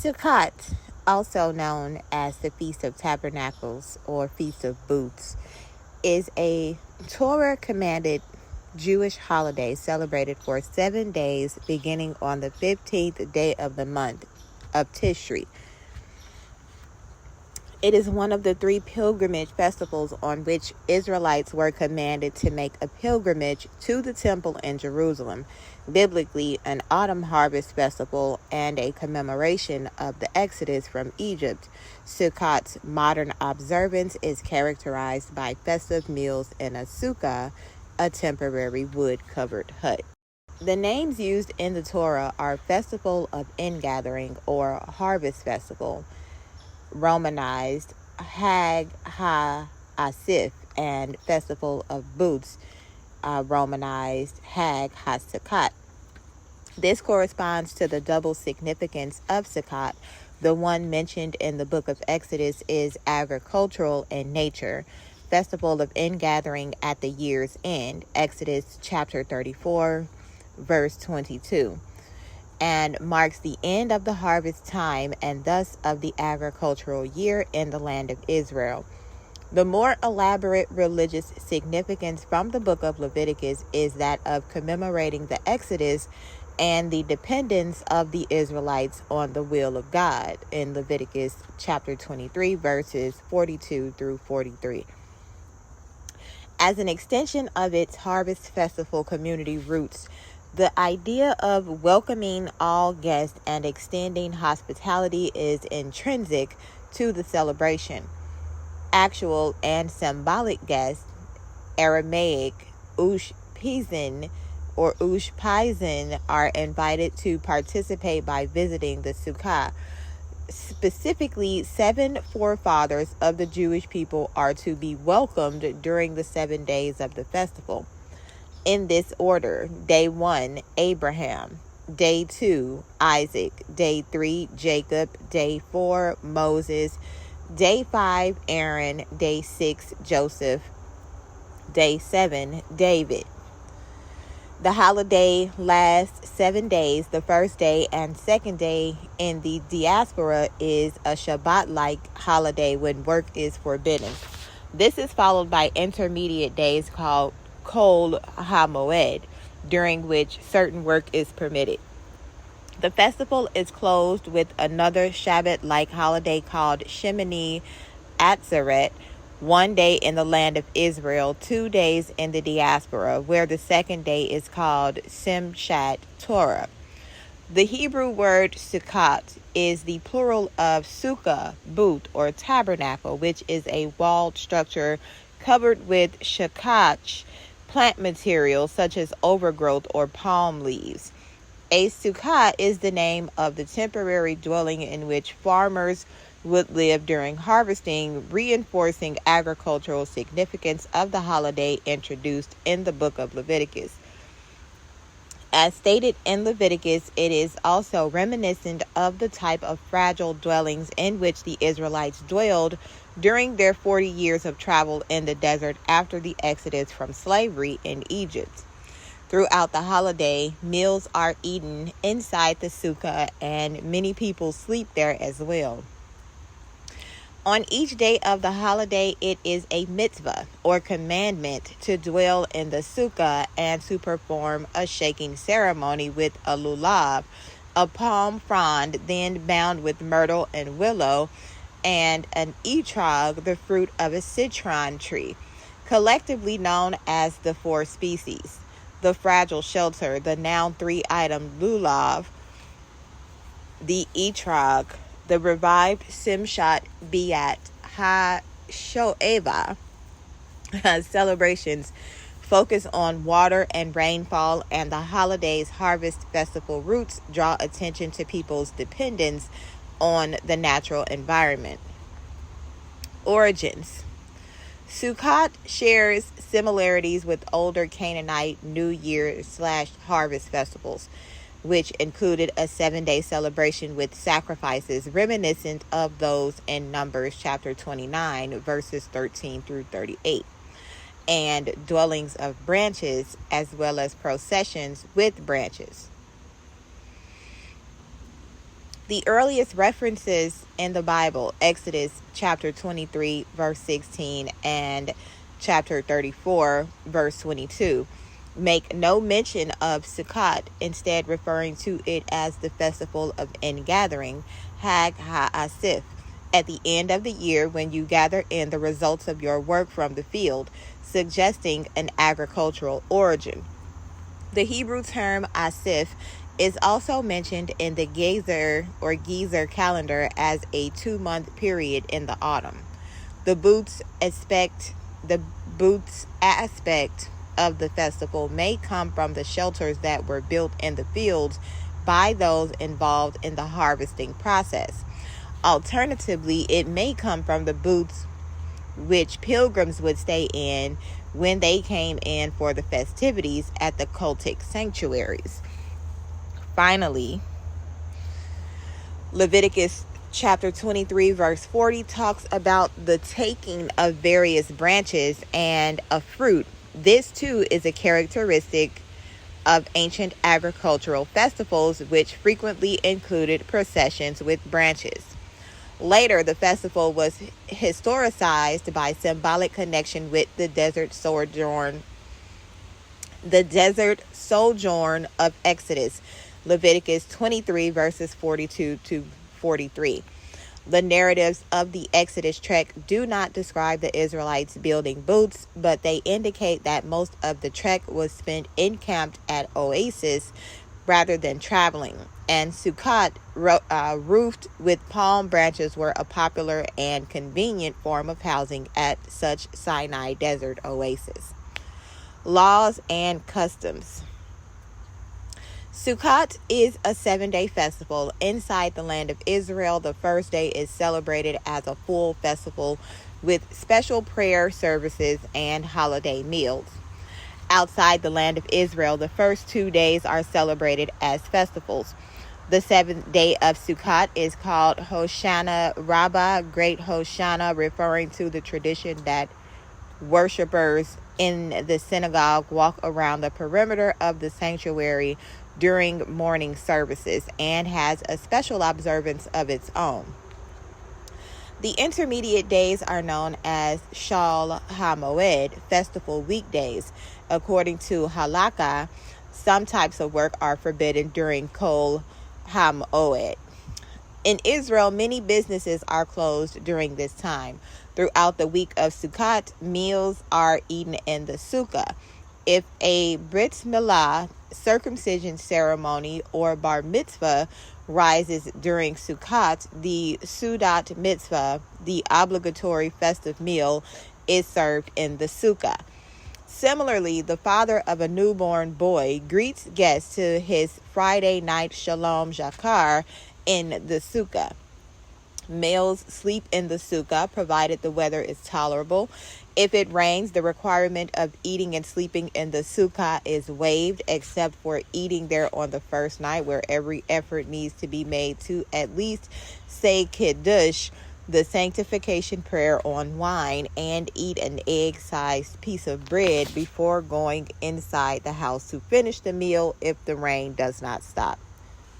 Sukkot, also known as the Feast of Tabernacles or Feast of Booths, is a Torah-commanded Jewish holiday celebrated for 7 days beginning on the 15th day of the month of Tishri. It is one of the 3 pilgrimage festivals on which Israelites were commanded to make a pilgrimage to the temple in Jerusalem, biblically an autumn harvest festival and a commemoration of the Exodus from Egypt. Sukkot's modern observance is characterized by festive meals in a sukkah, a temporary wood-covered hut. The names used in the Torah are Festival of Ingathering or Harvest Festival, Romanized Hag Ha-Asif, and Festival of Booths, Romanized Hag Ha-Sukkot. This corresponds to the double significance of Sukkot. The one mentioned in the book of Exodus is agricultural in nature, Festival of Ingathering at the year's end, Exodus chapter 34, verse 22. And marks the end of the harvest time and thus of the agricultural year in the land of Israel. The more elaborate religious significance from the book of Leviticus is that of commemorating the Exodus and the dependence of the Israelites on the will of God in Leviticus chapter 23, verses 42 through 43. As an extension of its harvest festival community roots, the idea of welcoming all guests and extending hospitality is intrinsic to the celebration. Actual and symbolic guests, Aramaic ushpizin or ushpizin, are invited to participate by visiting the sukkah. Specifically, 7 forefathers of the Jewish people are to be welcomed during the 7 days of the festival. In this order: day 1, Abraham; day 2, Isaac; day 3, Jacob; day 4, Moses; day 5, Aaron; day 6, Joseph; day 7, David. The holiday lasts 7 days. The first day and second day in the diaspora is a Shabbat-like holiday when work is forbidden. This is followed by intermediate days called Kol HaMoed, during which certain work is permitted. The festival is closed with another Shabbat-like holiday called Shemini Atzeret, 1 day in the land of Israel, 2 days in the diaspora, where the second day is called Simchat Torah. The Hebrew word Sukkot is the plural of sukkah, booth, or tabernacle, which is a walled structure covered with shakach, plant material such as overgrowth or palm leaves. A sukkah is the name of the temporary dwelling in which farmers would live during harvesting, reinforcing agricultural significance of the holiday introduced in the book of Leviticus. As stated in Leviticus, it is also reminiscent of the type of fragile dwellings in which the Israelites dwelled during their 40 years of travel in the desert after the exodus from slavery in Egypt. Throughout the holiday, meals are eaten inside the sukkah and many people sleep there as well. On each day of the holiday, it is a mitzvah or commandment to dwell in the sukkah and to perform a shaking ceremony with a lulav, a palm frond then bound with myrtle and willow, and an etrog, the fruit of a citron tree, collectively known as the 4 species. The fragile shelter, the noun 3-item lulav, the etrog, the revived Simchat Biat HaShoeva celebrations focus on water and rainfall, and the holiday's harvest festival roots draw attention to people's dependence on the natural environment. Origins. Sukkot shares similarities with older Canaanite New Year/harvest festivals, which included a 7-day celebration with sacrifices reminiscent of those in Numbers chapter 29, verses 13 through 38, and dwellings of branches, as well as processions with branches. The earliest references in the Bible, Exodus chapter 23, verse 16, and chapter 34, verse 22, make no mention of Sukkot, instead referring to it as the festival of ingathering, Hag HaAsif, at the end of the year when you gather in the results of your work from the field, suggesting an agricultural origin. The Hebrew term Asif is also mentioned in the Gezer calendar as a 2-month period in the autumn. The booths aspect of the festival may come from the shelters that were built in the fields by those involved in the harvesting process. Alternatively, it may come from the booths which pilgrims would stay in when they came in for the festivities at the cultic sanctuaries. Finally, Leviticus chapter 23, verse 40 talks about the taking of various branches and of fruit. This too is a characteristic of ancient agricultural festivals, which frequently included processions with branches. Later, the festival was historicized by symbolic connection with the desert sojourn of Exodus, Leviticus 23, verses 42 to 43. The narratives of the Exodus trek do not describe the Israelites building booths, but they indicate that most of the trek was spent encamped at oases rather than traveling, and Sukkot roofed with palm branches were a popular and convenient form of housing at such Sinai desert oases. Laws and customs. Sukkot is a 7-day festival inside the land of Israel. The first day is celebrated as a full festival with special prayer services and holiday meals. Outside the land of Israel, the first 2 days are celebrated as festivals. The 7th day of Sukkot is called Hoshana Rabbah, Great Hoshana, referring to the tradition that worshipers in the synagogue walk around the perimeter of the sanctuary during morning services, and has a special observance of its own. The intermediate days are known as Shal HaMoed, festival weekdays. According to Halakha, some types of work are forbidden during Kol HaMoed. In Israel, many businesses are closed during this time. Throughout the week of Sukkot, meals are eaten in the sukkah. If a Brit Milah, circumcision ceremony, or bar mitzvah rises during Sukkot, the Sudat mitzvah, the obligatory festive meal, is served in the sukkah. Similarly, the father of a newborn boy greets guests to his Friday night Shalom Jakar in the sukkah. Males sleep in the sukkah, provided the weather is tolerable. If it rains, the requirement of eating and sleeping in the sukkah is waived, except for eating there on the first night, where every effort needs to be made to at least say Kiddush, the sanctification prayer on wine, and eat an egg-sized piece of bread before going inside the house to finish the meal if the rain does not stop.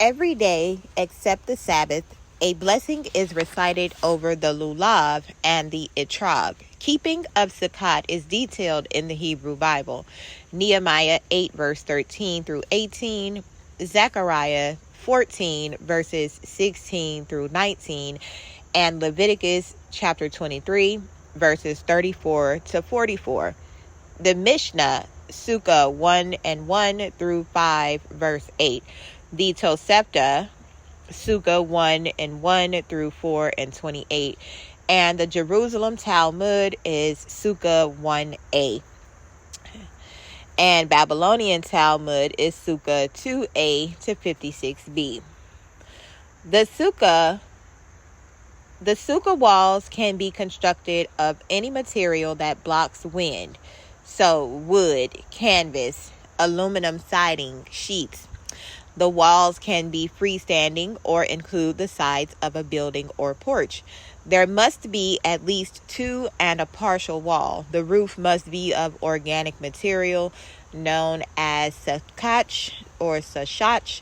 Every day, except the Sabbath, a blessing is recited over the lulav and the etrog. Keeping of Sukkot is detailed in the Hebrew Bible. Nehemiah 8, verse 13 through 18, Zechariah 14, verses 16 through 19, and Leviticus chapter 23, verses 34 to 44. The Mishnah, Sukkah 1 and 1 through 5, verse 8. The Tosefta, Sukkah 1 and 1 through 4 and 28. And the Jerusalem Talmud is Sukkah 1a. And Babylonian Talmud is Sukkah 2a to 56b. The sukkah walls can be constructed of any material that blocks wind. So wood, canvas, aluminum siding, sheets. The walls can be freestanding or include the sides of a building or porch. There must be at least 2 and a partial wall. The roof must be of organic material known as sakach or sashach.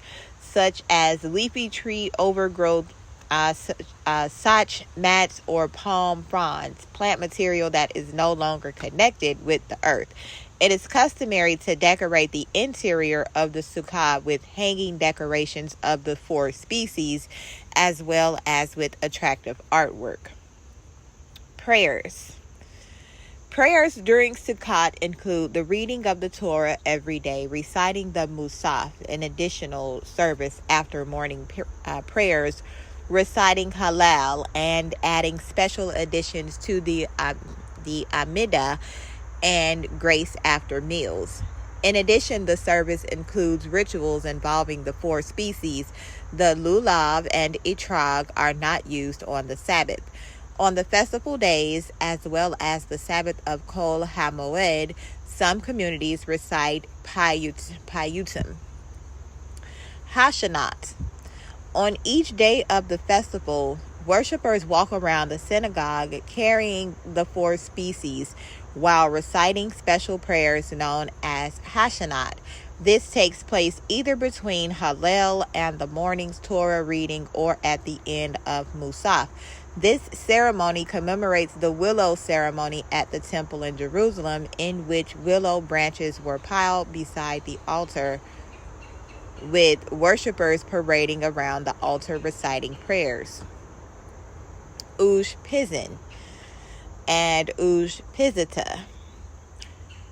such as leafy tree overgrowth, sach mats, or palm fronds, plant material that is no longer connected with the earth. It is customary to decorate the interior of the sukkah with hanging decorations of the 4 species, as well as with attractive artwork. Prayers. Prayers during Sukkot include the reading of the Torah every day, reciting the Musaf, an additional service after morning prayers, reciting Hallel, and adding special additions to the Amidah and grace after meals. In addition, the service includes rituals involving the 4 species. The lulav and etrog are not used on the Sabbath. On the festival days, as well as the Sabbath of Kol HaMoed, some communities recite Payutim. Hashanat. On each day of the festival, worshipers walk around the synagogue carrying the 4 species while reciting special prayers known as Hashanat. This takes place either between Hallel and the morning's Torah reading or at the end of Musaf. This ceremony commemorates the willow ceremony at the temple in Jerusalem, in which willow branches were piled beside the altar, with worshipers parading around the altar reciting prayers. Ush Pizin and Ush Pizita.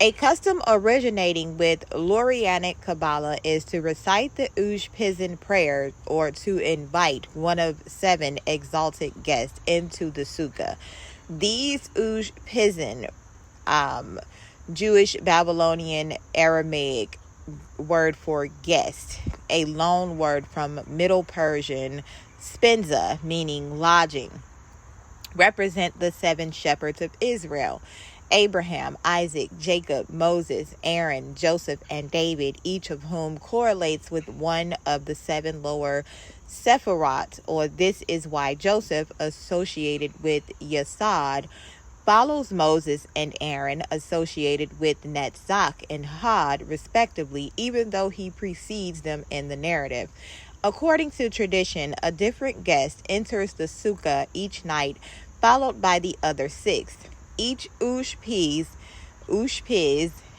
A custom originating with Lurianic Kabbalah is to recite the Ush Pizin prayer, or to invite one of 7 exalted guests into the sukkah. These Ush Pizin, Jewish, Babylonian, Aramaic word for guest, a loan word from Middle Persian spinza, meaning lodging, represent the 7 shepherds of Israel: Abraham, Isaac, Jacob, Moses, Aaron, Joseph, and David, each of whom correlates with one of the 7 lower Sephirot, or this is why Joseph, associated with Yesod, follows Moses and Aaron, associated with Netzach and Had, respectively, even though he precedes them in the narrative. According to tradition, a different guest enters the sukkah each night, followed by the other 6. Each Ushpiz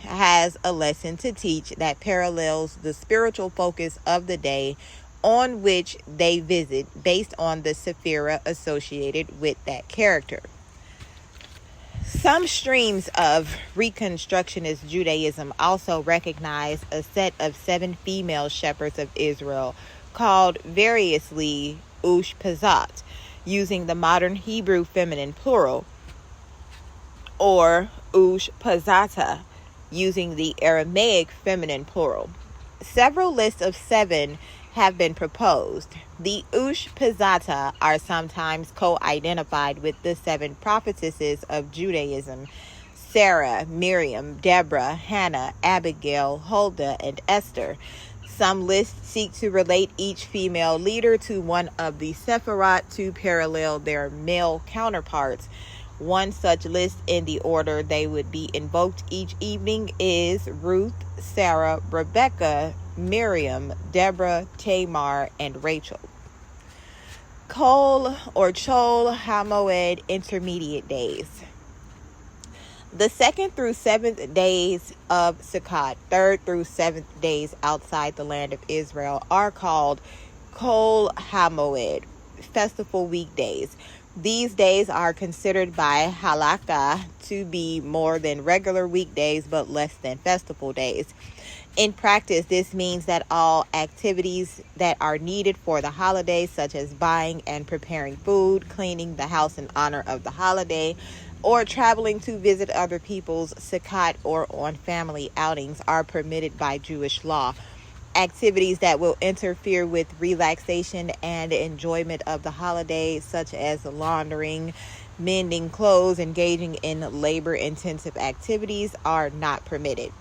has a lesson to teach that parallels the spiritual focus of the day on which they visit, based on the sephira associated with that character. Some streams of Reconstructionist Judaism also recognize a set of 7 female shepherds of Israel called variously Ushpizat, using the modern Hebrew feminine plural, or Ushpizata, using the Aramaic feminine plural. Several lists of 7 have been proposed. The Ushpizata are sometimes co-identified with the 7 prophetesses of Judaism: Sarah, Miriam, Deborah, Hannah, Abigail, Huldah, and Esther. Some lists seek to relate each female leader to one of the Sephirot to parallel their male counterparts. One such list, in the order they would be invoked each evening, is Ruth, Sarah, Rebecca, Miriam, Deborah, Tamar, and Rachel. Kol or Chol HaMoed intermediate days. The 2nd through 7th days of Sukkot, 3rd through 7th days outside the land of Israel, are called Kol HaMoed, festival weekdays. These days are considered by halakha to be more than regular weekdays but less than festival days. In practice, this means that all activities that are needed for the holiday, such as buying and preparing food, cleaning the house in honor of the holiday, or traveling to visit other people's Sukkot or on family outings, are permitted by Jewish law. Activities that will interfere with relaxation and enjoyment of the holiday, such as laundering, mending clothes, engaging in labor-intensive activities, are not permitted.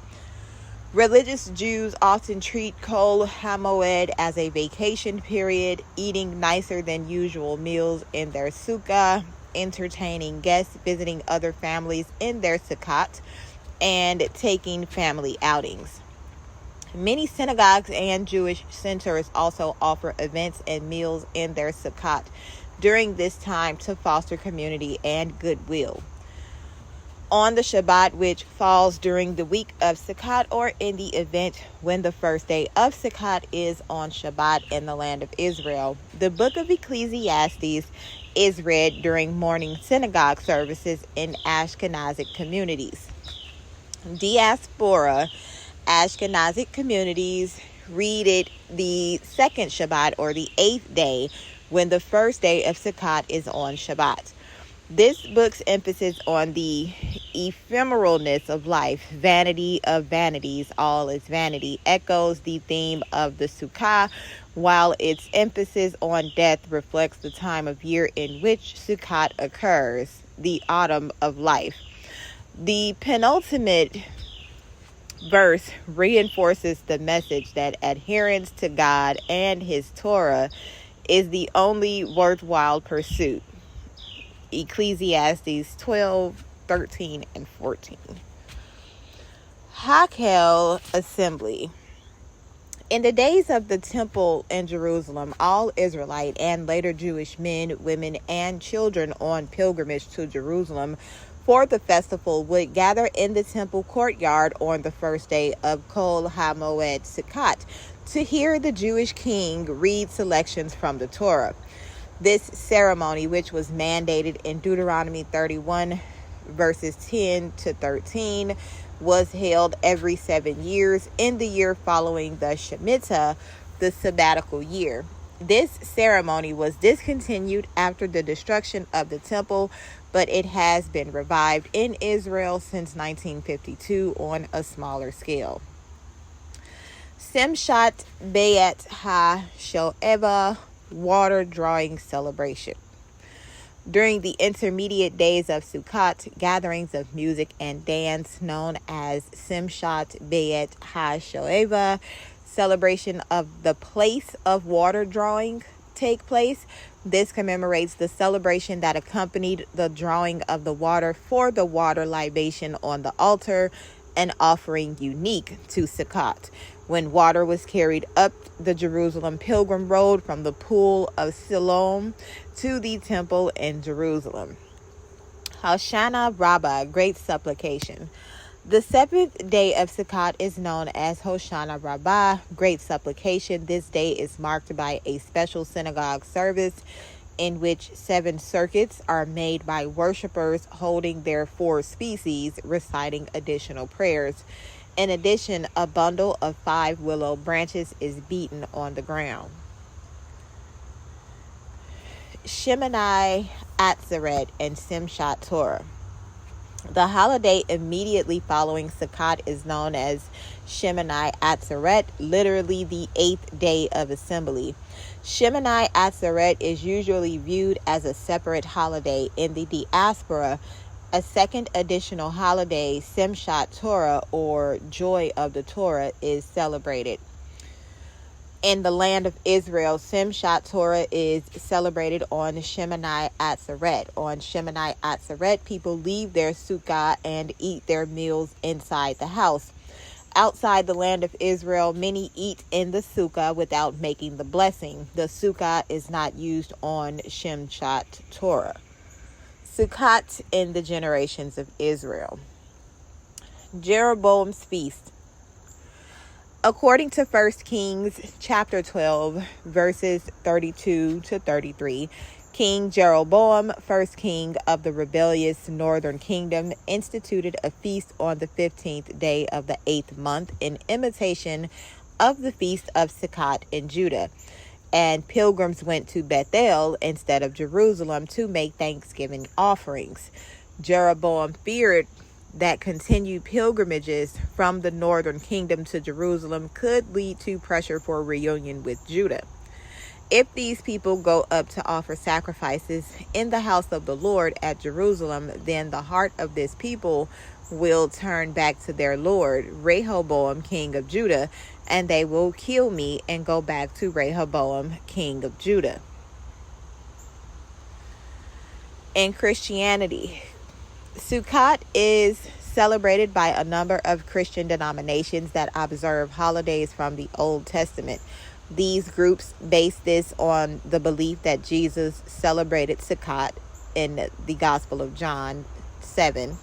Religious Jews often treat Kol HaMoed as a vacation period, eating nicer than usual meals in their sukkah, entertaining guests, visiting other families in their Sukkot, and taking family outings. Many synagogues and Jewish centers also offer events and meals in their Sukkot during this time to foster community and goodwill. On the Shabbat, which falls during the week of Sukkot, or in the event when the first day of Sukkot is on Shabbat in the land of Israel, the book of Ecclesiastes is read during morning synagogue services in Ashkenazic communities. Diaspora Ashkenazic communities read it the second Shabbat, or the 8th day, when the first day of Sukkot is on Shabbat. This book's emphasis on the ephemeralness of life, vanity of vanities, all is vanity, echoes the theme of the Sukkah, while its emphasis on death reflects the time of year in which Sukkot occurs, the autumn of life. The penultimate verse reinforces the message that adherence to God and His Torah is the only worthwhile pursuit. Ecclesiastes 12, 13, and 14. Hakel Assembly. In the days of the temple in Jerusalem, all Israelite and later Jewish men, women, and children on pilgrimage to Jerusalem for the festival would gather in the temple courtyard on the first day of Kol HaMoed Sukkot to hear the Jewish king read selections from the Torah. This ceremony, which was mandated in Deuteronomy 31, verses 10 to 13, was held every 7 years in the year following the Shemitah, the sabbatical year. This ceremony was discontinued after the destruction of the temple, but it has been revived in Israel since 1952 on a smaller scale. Simchat Beit HaShoeva, water drawing celebration. During the intermediate days of Sukkot, gatherings of music and dance known as Simchat Beit HaShoeva, celebration of the place of water drawing, take place. This commemorates the celebration that accompanied the drawing of the water for the water libation on the altar, an offering unique to Sukkot, when water was carried up the Jerusalem pilgrim road from the pool of Siloam to the temple in Jerusalem. Hoshana Rabbah, great supplication. The seventh day of Sukkot is known as Hoshana Rabbah, great supplication. This day is marked by a special synagogue service in which 7 circuits are made by worshipers holding their 4 species, reciting additional prayers. In addition, a bundle of 5 willow branches is beaten on the ground. Shemini Atzeret and Simchat Torah. The holiday immediately following Sukkot is known as Shemini Atzeret, literally the 8th day of assembly. Shemini Atzeret is usually viewed as a separate holiday. In the diaspora, a second additional holiday, Simchat Torah, or Joy of the Torah, is celebrated. In the land of Israel, Simchat Torah is celebrated on Shemini Atzeret. On Shemini Atzeret, people leave their sukkah and eat their meals inside the house. Outside the land of Israel, many eat in the sukkah without making the blessing. The sukkah is not used on Simchat Torah. Sukkot in the generations of Israel. Jeroboam's feast. According to 1 Kings chapter 12, verses 32 to 33, King Jeroboam, first king of the rebellious northern kingdom, instituted a feast on the 15th day of the 8th month in imitation of the feast of Sukkot in Judah. And pilgrims went to Bethel instead of Jerusalem to make thanksgiving offerings. Jeroboam feared that continued pilgrimages from the northern kingdom to Jerusalem could lead to pressure for reunion with Judah. If these people go up to offer sacrifices in the house of the Lord at Jerusalem, then the heart of this people will turn back to their Lord, Rehoboam, king of Judah, and they will kill me and go back to Rehoboam, king of Judah. In Christianity, Sukkot is celebrated by a number of Christian denominations that observe holidays from the Old Testament. These groups base this on the belief that Jesus celebrated Sukkot in the Gospel of John 7.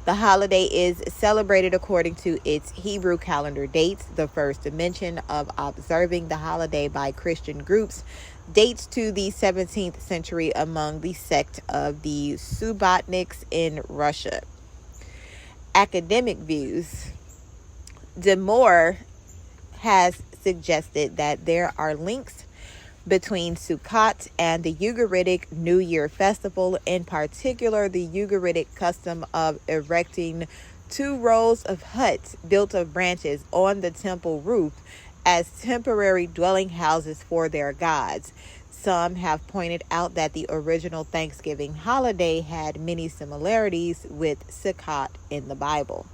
The holiday is celebrated according to its Hebrew calendar dates. The first mention of observing the holiday by Christian groups dates to the 17th century among the sect of the Subbotniks in Russia. Academic views. DeMoore has suggested that there are links between Sukkot and the Ugaritic New Year festival, in particular the Ugaritic custom of erecting 2 rows of huts built of branches on the temple roof as temporary dwelling houses for their gods. Some have pointed out that the original Thanksgiving holiday had many similarities with Sukkot in the Bible.